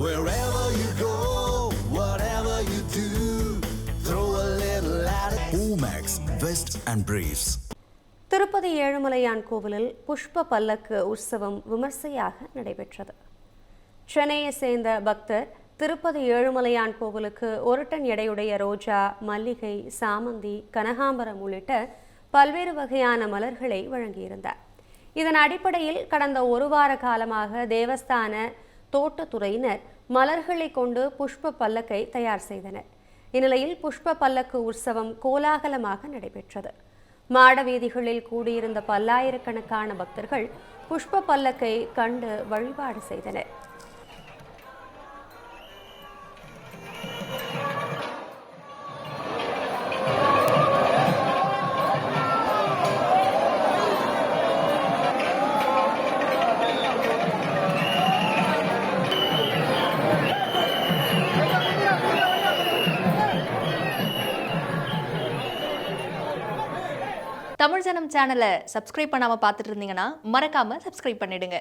Wherever you go, whatever you do, throw a little at it. Omax, Vest and Briefs. Tirupati Ezhumalaiyan கோவிலில் புஷ்ப பல்லக்கு உற்சவம் விமர்சையாக நடைபெற்றது. சென்னையை சேர்ந்த பக்தர் திருப்பதி ஏழுமலையான் கோவிலுக்கு 1 டன் எடையுடைய ரோஜா, மல்லிகை, சாமந்தி, கனகாம்பரம் உள்ளிட்ட பல்வேறு வகையான மலர்களை வழங்கியிருந்தார். இதன் அடிப்படையில் கடந்த 1 வார காலமாக தேவஸ்தான தோட்டத்துறையினர் மலர்களை கொண்டு புஷ்ப பல்லக்கை தயார் செய்தனர். இந்நிலையில் புஷ்ப பல்லக்கு உற்சவம் கோலாகலமாக நடைபெற்றது. மாட வீதிகளில் கூடியிருந்த பல்லாயிரக்கணக்கான பக்தர்கள் புஷ்ப பல்லக்கை கண்டு வழிபாடு செய்தனர். தமிழ் ஜனம் சேனலை சப்ஸ்கிரைப் பண்ணாமல் பார்த்துட்டு இருந்தீங்கன்னா மறக்காமல் சப்ஸ்கிரைப் பண்ணிடுங்க.